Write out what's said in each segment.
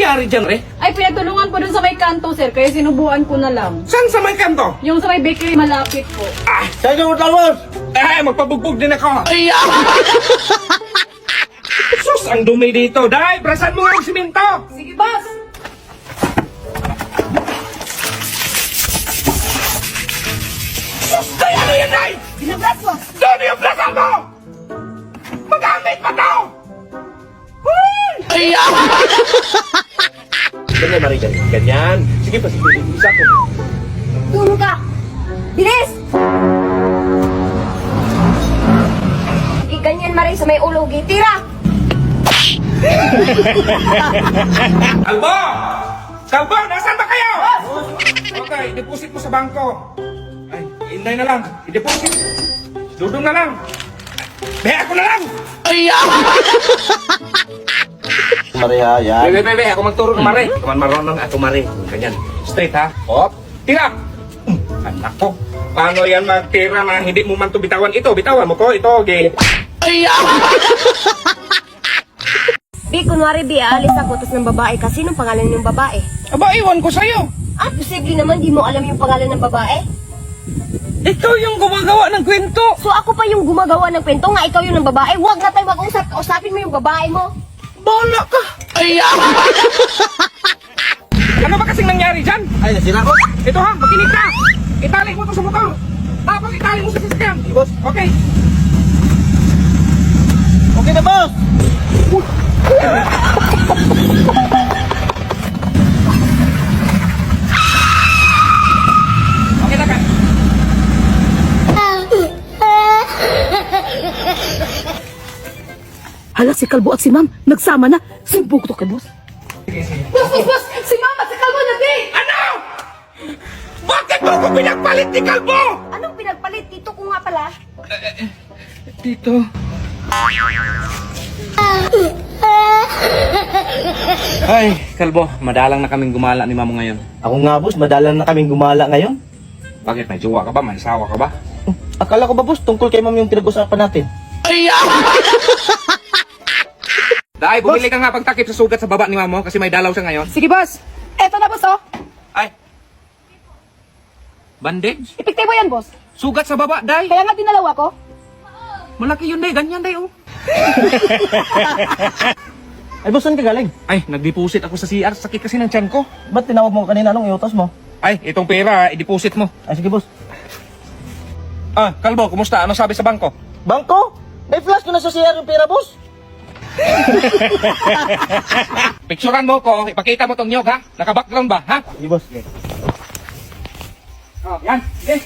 nangyari dyan, re? Ay, pinatulungan po dun sa may kanto, sir. Kaya sinubuan ko na lang. Saan sa may kanto? Yung sa may bakery malapit po. Saan yung talbos? Magpabugbog din ako. Sus, ang dumi dito. Day, brasan mo nga ang simento. Sige, boss! Sus, day, ano yan, day? Binabras, boss! Doon yung brasan mo! Magamit pa to! Huy! Ganyan, Marijan. Ganyan. Sige pa, sige. Isa ko. Tulog ka! Bilis! Ganyan maray sa may ulo, tira! Kalbo! Kalbo, nasaan ba kayo? Okay, deposit mo sa bangko. Ay, inday na lang. I-deposit. Dudong na lang. Beha ko na lang. Maria, yan. Bebe, ako magturo ng mare. Kaman marunong ako mare. Ganyan. Straight ha. Hop. Tira. Anak ko. Paano yan magtira na hindi mo man to bitawan? Ito, bitawan mo ko. Ito, okay. Bi, kunwari Bi, aalis ako tapos ng babae ka. Sinong pangalan ng babae? Aba, iwan ko sa'yo. Posible naman di mo alam yung pangalan ng babae. Ikaw yung gumagawa ng kwento. So ako pa yung gumagawa ng kwento nga ikaw yung ng babae. Huwag na tayo mag-usap. Usapin mo yung babae mo. Bala ka. Ano ba kasing nangyari dyan? Ay, nasira ko. Ito ha, makinig ka. Itali mo to sa motor. Tapos itali mo sa sasakyan. Boss. Okay. Okay na, boss. Okay na ka. Hala, si Kalbo at si Ma'am, nagsama na. Sumbog to kay boss. Boss! Si Ma'am at si Kalbo na, di! Ano? Bakit mo ko pinagpalit ni Kalbo? Anong pinagpalit? Dito ko nga pala. Tito. Ay, Kalbo, madalang na kaming gumala ni Mamo ngayon. Ako nga, boss. Madalang na kaming gumala ngayon. Bakit? May jowa ka ba? May asawa ka ba? Akala ko ba, boss, tungkol kay ma'am yung pinag-usapan natin? Dahil, bumili ka nga pagtakip sa sugat sa baba ni Mamo kasi may dalaw siya ngayon. Sige, boss. Eto na, boss, oh. Ay. Bandage? Epektibo yan, boss. Sugat sa baba, Day. Kaya nga dinalaw ako. Malaki yun, Day. Ganyan, Day, oh. Ay, boss, saan ka galing? Ay, nag-deposit ako sa CR. Sakit kasi ng tiyan ko. Ba't tinawag mo kanina? Anong iutos mo? Ay, itong pera, i-deposit mo. Ay, sige, boss. Ah, Kalbo, kumusta? Ano sabi sa bangko? Bangko? May flash ko na sa CR yung pera, boss. Picturean mo ko, ipakita mo tong nyog, ha? Naka-background ba, ha? Sige, boss. Oh, yan. Sige.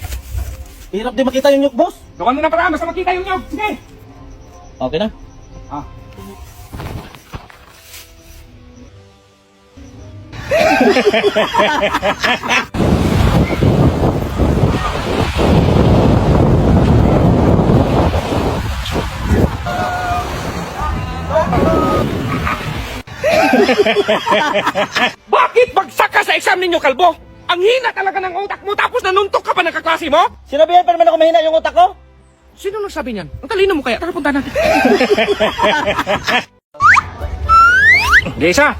Hirap di makita yung nyug, boss. Gawan mo na para, basta makita yung nyog. Sige. Okay na. Ah. Bakit bagsak ka sa exam ninyo, Kalbo? Ang hina talaga ng utak mo tapos nanuntok ka pa ng kaklase mo? Sinabihan pa naman ako mahina yung utak ko. Sino nagsabi niyan? Ang talino mo kaya. Tara, punta natin. Isa.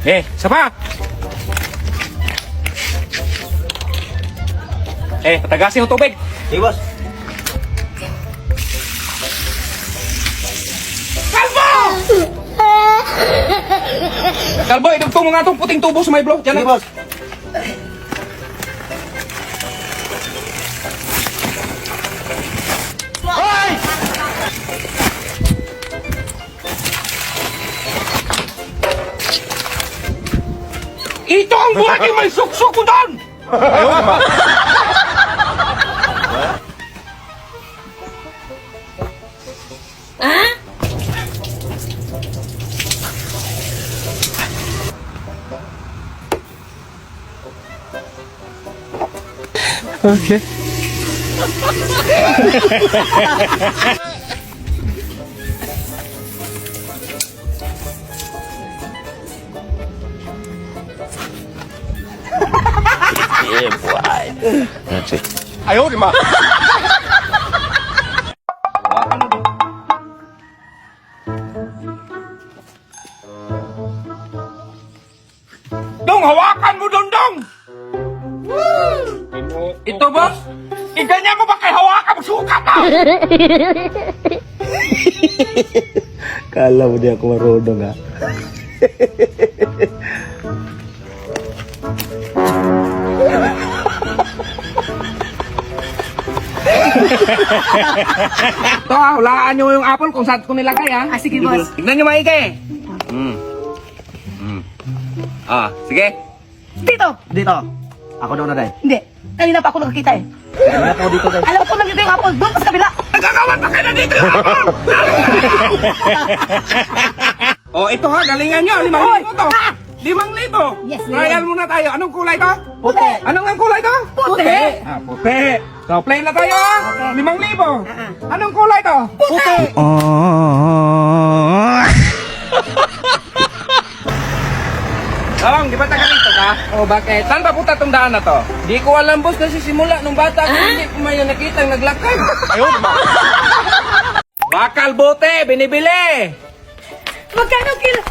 Isa pa. Patagasin yung tubig. Sige, boss. Kalbo! Kalbo, idugtong mo nga itong puting tubo sa may block. Sige, Diyan, boss. Ito ang buhay yung may suksok ko doon! Ayaw naman. Okay. Yeah, boy. That's it. Ayaw, di ma. mong hawakan mo, Dondong! Ito, boss? Iganyan mo ba kay hawakan mo? Sukat na! Kala mo di ako marunong ha. Ito hulaan nyo yung apple kung saan ko nilagay ha. Sige, boss. Tignan nyo maigi. Sige. Dito. Dito. Ako daw na dahil. Hindi. Kanina pa ako nakakita eh. Kaya ako dito dahil. Alam ko nandito yung apple. Doon pa sa kabila. Nagkakawan pa kayo na dito yung apple! Ito ha, galingan nyo. 5,000 to. 5,000. Yes, Trial muna tayo. Anong kulay to? Puti. Anong ang kulay to? Puti. Puti. So, play na tayo ha. 5,000. Anong kulay to? Puti. Dong, di ba taga dito ka? Bakit? Saan pa punta tong daan na to? Di ko alam, boss, kasi simula nung bata ako, hindi ko may nakita naglakad. Ayun ba? Bakal bote, binibili. Magkano kilo?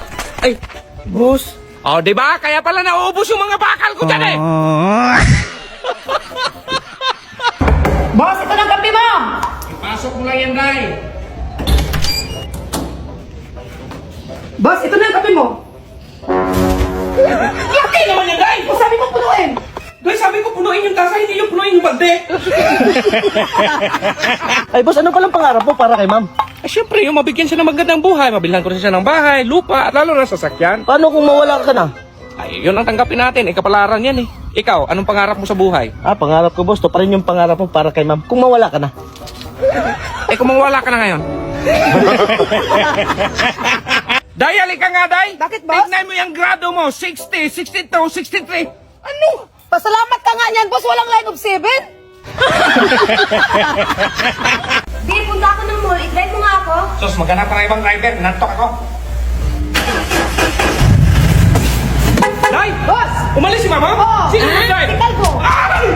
Ay, boss. Di ba? Kaya pala nauubos yung mga bakal ko dyan eh. Boss, ito ng kape mo. Ipasok mo lang yan, Day. Boss, ito na ang kape mo. Laki naman yan, Day. O sabi ko punuin. Day, sabi ko punuin yung tasa, hindi yung punuin yung balde. Ay boss, ano palang pangarap mo para kay ma'am? Siyempre, yung mabigyan siya ng magandang buhay, mabilhan ko rin siya ng bahay, lupa, at lalo na sasakyan. Paano kung mawala ka na? Ay, yun ang tanggapin natin. Kapalaran yan eh. Ikaw, anong pangarap mo sa buhay? Pangarap ko boss, to pa rin yung pangarap mo para kay ma'am. Kung mawala ka na. Kung mawala ka na ngayon. Day, halika nga, Day. Bakit, boss? Tignan mo yung grado mo. 60, 62, 63. Ano? Pasalamat ka nga niyan, boss. Walang line of 7. Di, punta ako ng mall. I-drive mo nga ako. Sus, maghanap pa ng ibang driver. Nantok ako. Day! Boss! Umalis si Mama? Oo. Sino si Day? Si Calvo. Ay!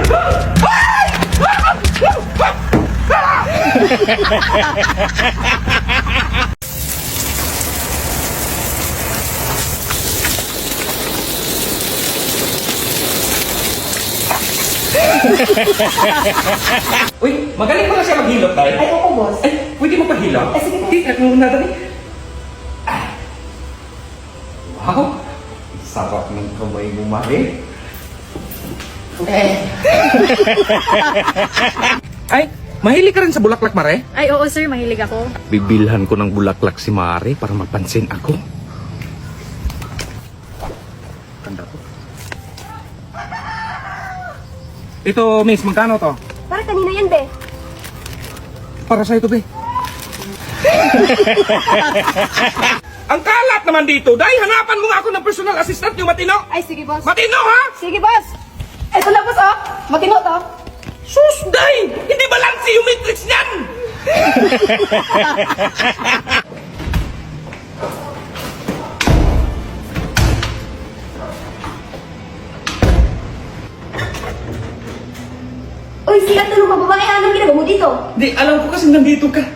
Uy, magaling pala siya maghilot, Day. Ay, oo, boss. Ay, pwede mo pahilot? Ay, sige po. Tingnan mo na, dali. Wow! Sarap ng kamay mo, Mari. Ay, mahilig ka rin sa bulaklak, Mare? Ay, oo sir, mahilig ako. Bibilhan ko ng bulaklak si Mare para mapansin ako. Ganda to. Ito, miss, magkano to? Para kanina yan, be. Para sa ito, be. Ang kalat naman dito. Dahil hanapan mo nga ako ng personal assistant yung matino. Ay, sige, boss. Matino, ha? Sige, boss. Ito lang, boss, oh. Matino to. Sus, Day! Hindi balansi yung matrix niyan! Uy, si Anton, ang babae, anong ginagawa mo dito? Di, alam ko kasi nandito ka.